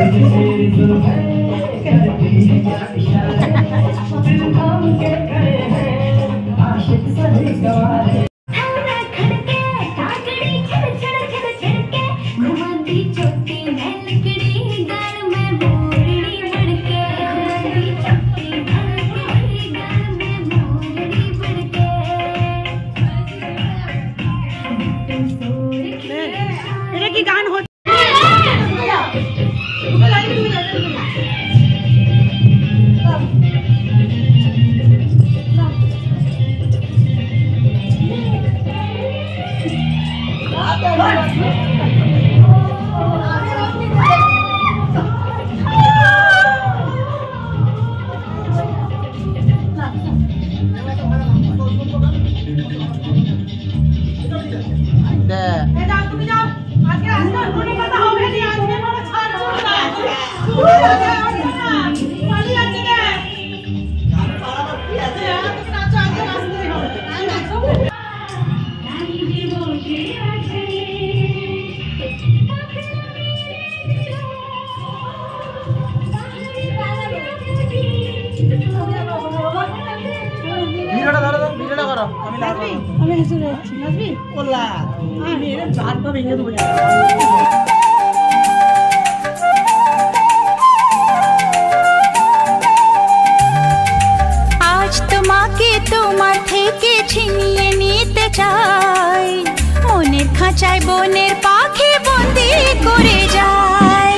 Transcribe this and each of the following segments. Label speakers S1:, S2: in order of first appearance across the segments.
S1: आज তোমাকে তোমার থেকে ছিনিয়ে নিতে চাই, মনের খাঁচায় বনের পাখি বন্দি করে যায়।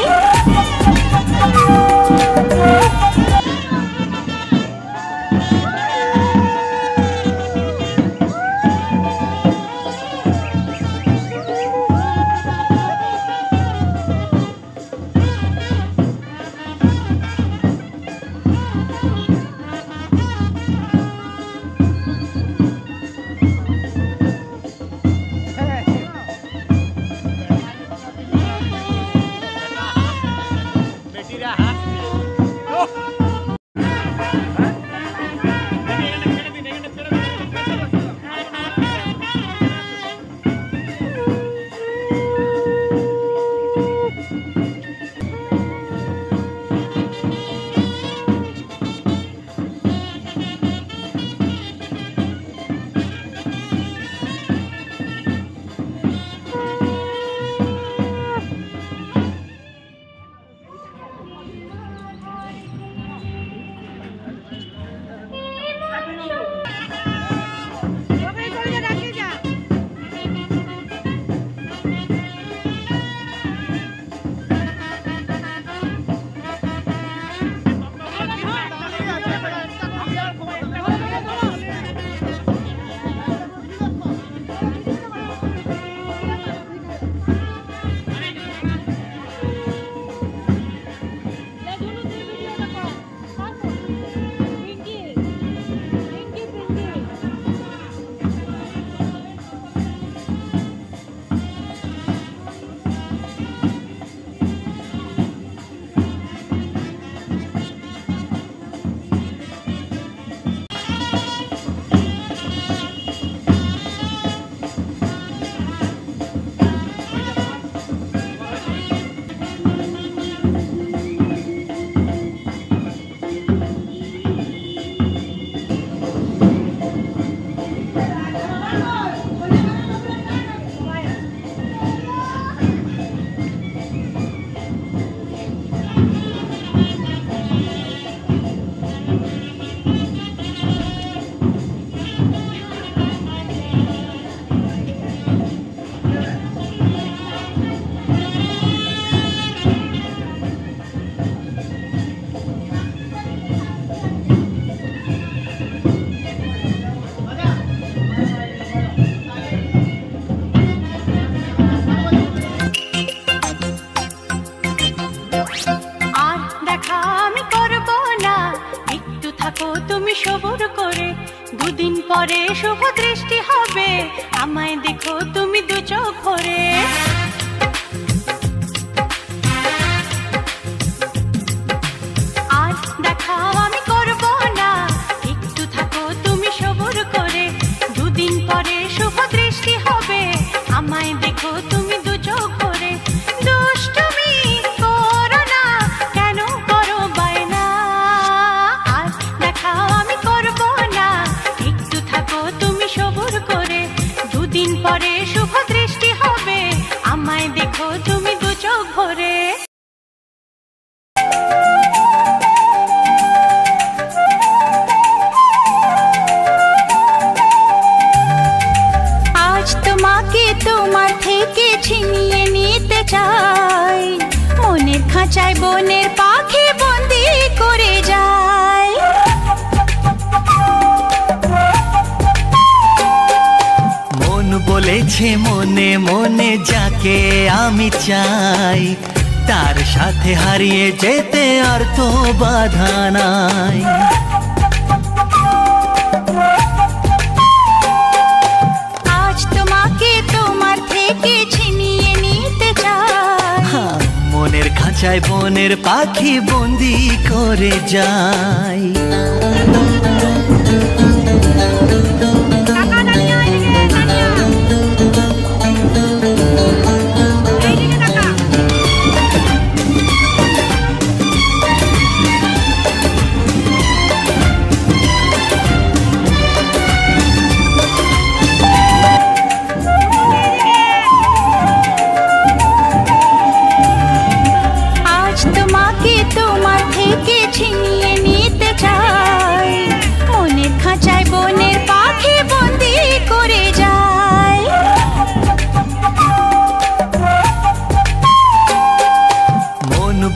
S1: পরে শুভ দৃষ্টি হবে, আমায় দেখো তুমি দু চোখ ভরে। আজ দেখাও আমি করব না, একটু থাকো তুমি সবুর করে। দুদিন পরে শুভ দৃষ্টি হবে, আমায় দেখো তুমি দু চোখ ভরে। দুষ্টুমি করো না,
S2: বলেছে মনে মনে যাকে আমি চাই, তার সাথে হারিয়ে যেতে আর তো বাধা নাই।
S1: আজ তোমাকে তোমার থেকে ছিনিয়ে নিতে চাই,
S2: মনের খাঁচায় বনের পাখি বন্দি করে যায়।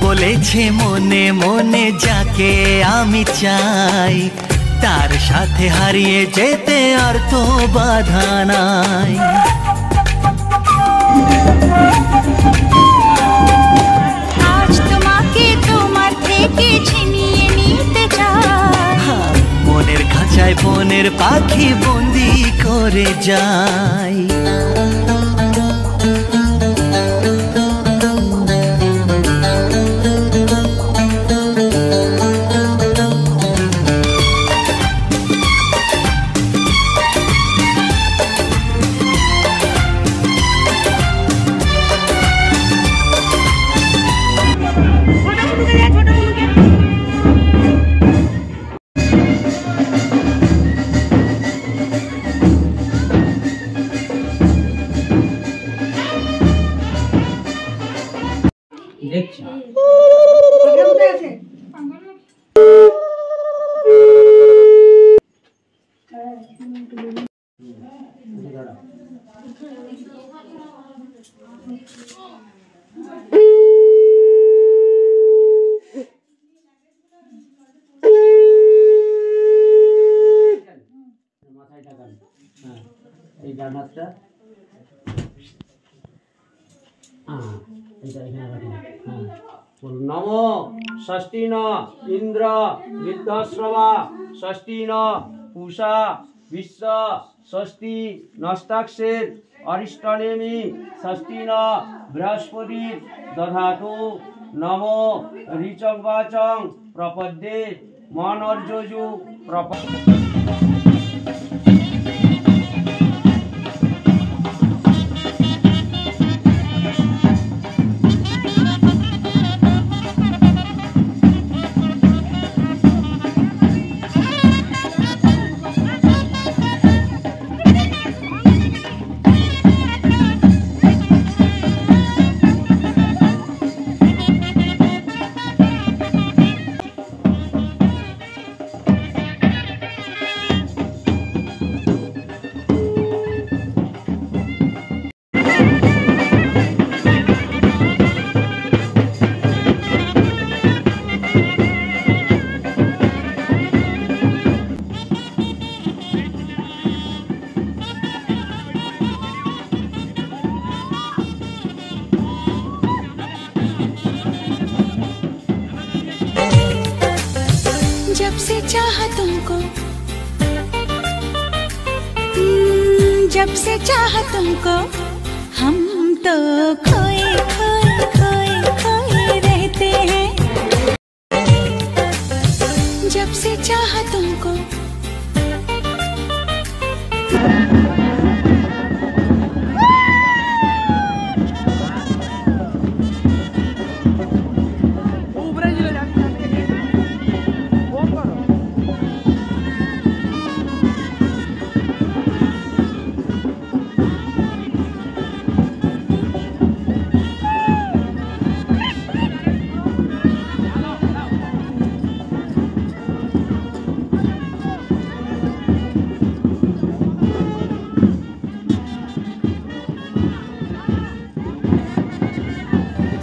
S2: বলেছে মনে মনে যাকে আমি চাই, তার সাথে হারিয়ে যেতে আর তো বাধা নাই।
S1: আজ তোমাকে তোমার থেকে ছিনিয়ে নিতে চাই,
S2: মনের খাঁচায় বনের পাখি বন্দি করে যায়।
S3: দেখছি মাথায় টাকান। হ্যাঁ, এই ডান হাতটা নমো ষষ্ঠী ন ইন্দ্র বৃদ্ধশ্রবা ষষ্ঠী ন পূষা বিশ্ব ষষ্ঠী নষ্টাক্ষের অরিষ্টনেমি ষষ্ঠী ন বৃহস্পতি দধাতু নমো ঋচবাচং প্রপদ্যে মনর্যজু
S1: जब से चाहा तुमको, जब से चाहा तुमको, हम तो खोए खोए खोए खोए रहते हैं। जब से चाहा तुमको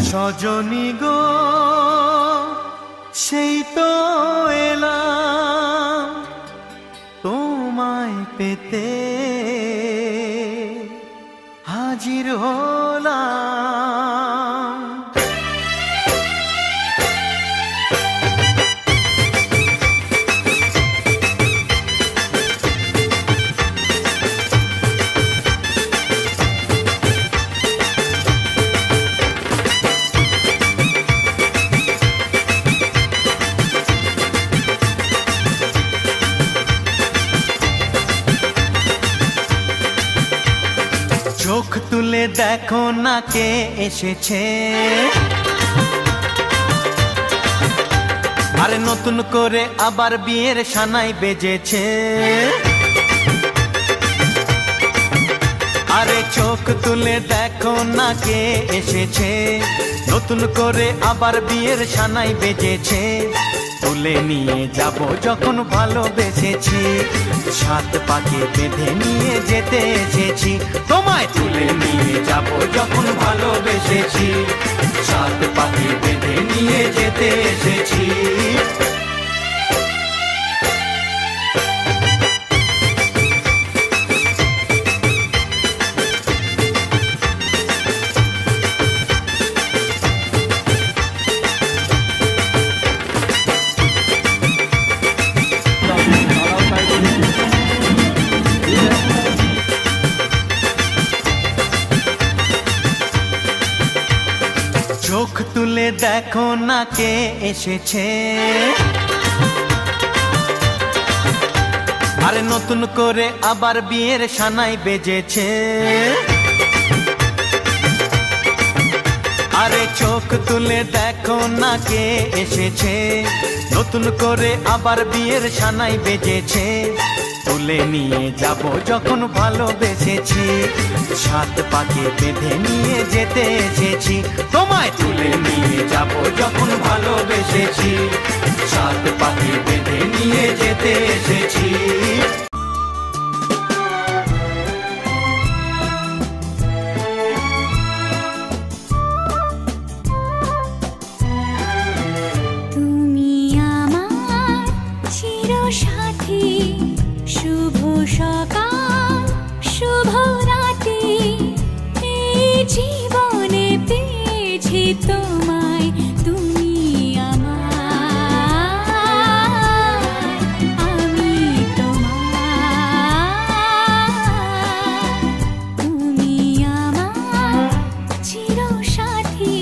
S2: সজনী গো সেই তো এলাম তোমায় পেতে, হাজির হলাম। চোখ তুলে দেখো না কে এসেছে, আরে নতুন করে আবার বিয়ের সানাই বেজেছে। আরে চোখ তুলে দেখো না কে এসেছে, নতুন করে আবার বিয়ের সানাই বেজেছে। তুলে নিয়ে যাব যখন ভালোবেসেছি, সাত পাকে বেঁধে নিয়ে যেতে এসেছি। তোমায় তুলে নিয়ে যাব যখন ভালোবেসেছি, সাত পাকে বেঁধে নিয়ে যেতে এসেছি। চোখ তুলে দেখো না কে এসেছে, আরে নতুন করে আবার বিয়ের সানাই বেজেছে। আরে চোখ তুলে দেখো না কে এসেছে, নতুন করে আবার বিয়ের সানাই বেজেছে। তুলে নিয়ে যাব যখন ভালোবেসেছি, সাত পাকে বেঁধে নিয়ে যেতে এসেছি। তোমায় তুলে নিয়ে যাব যখন ভালোবেসেছি, সাত পাকে বেঁধে নিয়ে যেতে এসেছি।
S4: তুমি আমার চিরসাথী, শুভ সকাল শুভ রাতি, এই জীবনে পেয়েছি তোমায়। তুমি আমার, আমি তোমার। তুমি আমার চিরসাথী,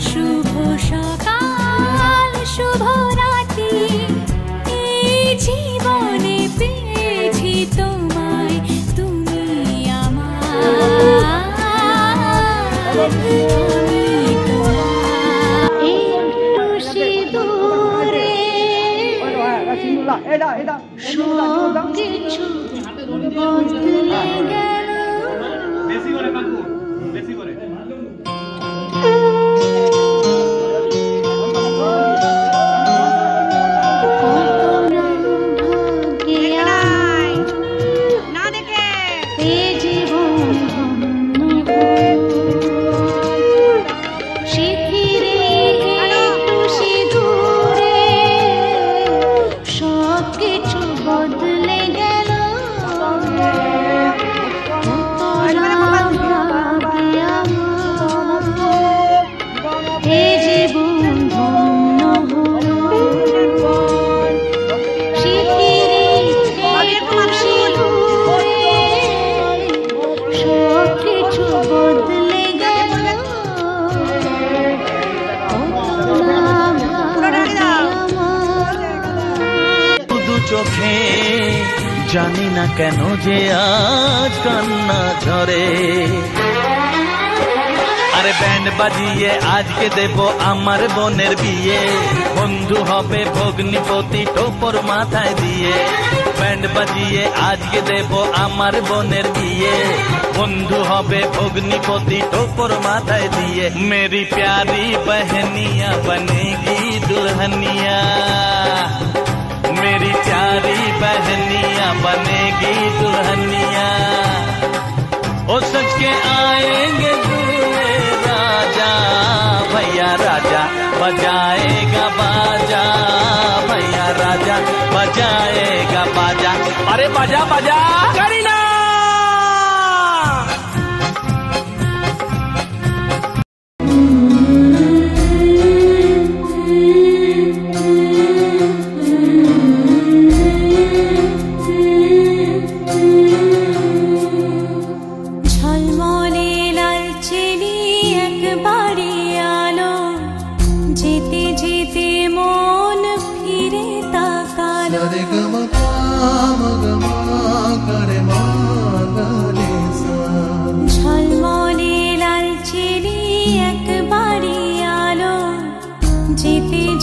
S4: শুভ সকাল শুভ রাতি, এই জীবনে পেয়েছি তোমায়। তুমি আমার, আমি তোমার। একটু সিঁদুরে সব কিছু বদলে গেল।
S2: চোখে জানি না কেন যে আজ কান্না ঝরে। আরে ব্যান্ড বাজিয়ে আজকে দেব আমার বোনের বিয়ে, বন্ধু হবে ভগ্নিপতি টোপর মাথায় দিয়ে। ব্যান্ড বাজিয়ে আজকে দেব আমার বোনের বিয়ে, বন্ধু হবে ভগ্নিপতি টোপর মাথায় দিয়ে। মেরি প্যারি बहनिया बनेगी दुल्हनिया, मेरी प्यारी बहनिया बनेगी दुल्हनिया। ओ सच के आएंगे दूल्हे राजा, भैया राजा बजाएगा बाजा, भैया राजा बजाएगा बाजा। अरे बाजा बाजा करीना।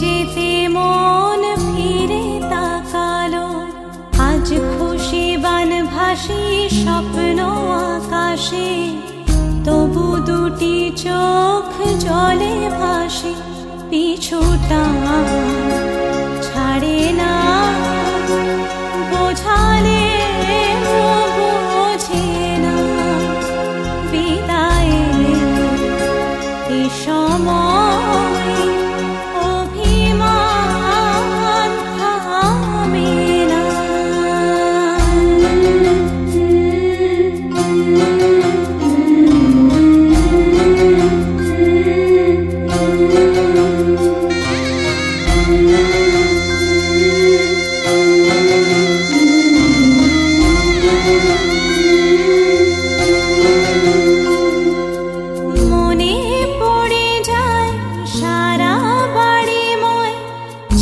S4: যেতে মন ফিরে তাকালো, আজ খুশি বান ভাসি স্বপ্ন আকাশে, তবু দুটি চোখ জলে ভাসে, পিছুটা ছাড়ে না, বোঝালে বোঝে না, বিদায়ের এ সময় অভিমান থামে না। মনে পড়ে যায় সারা বাড়িময়,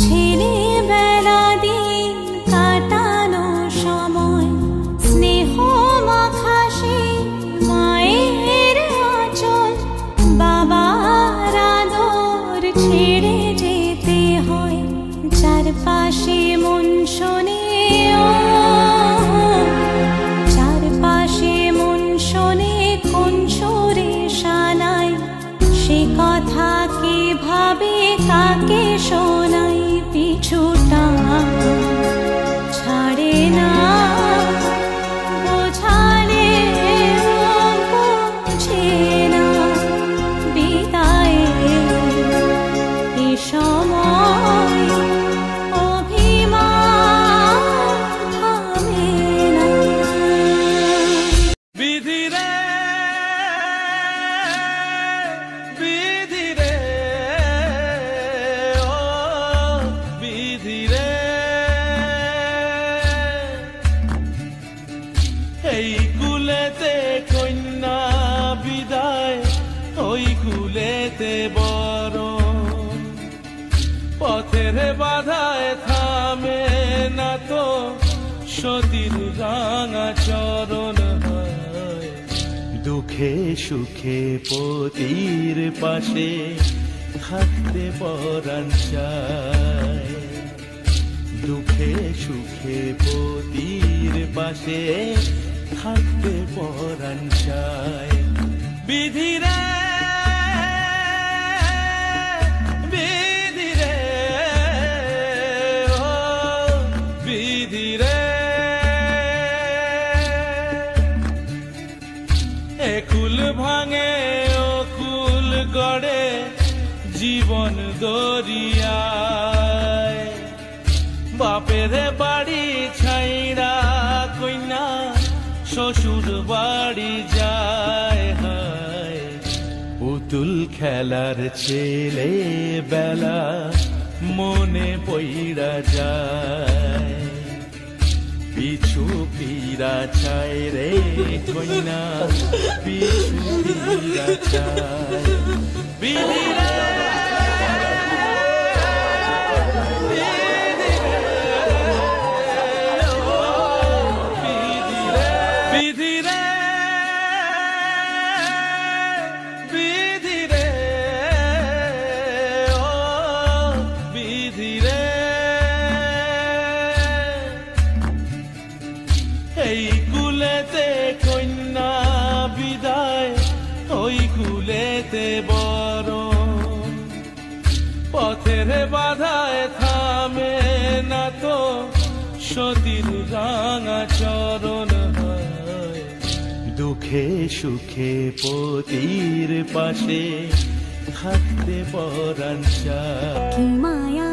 S4: ছেলেবেলা দিন কাটানো সময়, স্নেহ মাখা সেই মায়ের আঁচল, বাবার আদর ছেড়ে যেতে হয়, চারপাশে মন শোনে ও, চারপাশে মন শোনে কোন সুরে শানাই, সে কথা কে ভাবে কাকে শোনাই, পিছুটা ছাড়ে না, বোঝালে বোঝে না, বিদায়ের এ সময় অভিমান থামে না।
S2: বিধি রে, বিধি রে, ও বিধি রে, এই কুলেতে কন্যা বিদায়, ওই কুলেতে বড়, পথের বাধায় থামে না তো সতীর রাঙা চরণ, হয় দুঃখে সুখে পতির পাশে থাকতে পরাণ চায়, দুঃখে সুখে পতির পাশে থাকতে পরাণ চায়। বিধি রে, বিধি রে, ও বিধি রে, একুল ভাঙে ও কুল গড়ে জীবন দরিয়ায়, বাপের বাড়ি ছাইড়া কইনা শ্বশুর বাড়ি যায়, হায় পুতুল খেলার ছেলে বেলা মনে পইড়া যায়, পিছু ফিরা চায় রে কইনা, পিছু ফিরা চায়। বিধি রে, বিধি রে, বিধি রে, ও বিধি রে, এই কুলেতে কন্যা বিদায়, ওই কুলেতে বড়, পথের বাধায় থামে না তো সতীর রাঙা চরণ, হয় দুঃখে সুখে পতির পাশে থাকতে পরাণ চায়।
S4: কি মায়া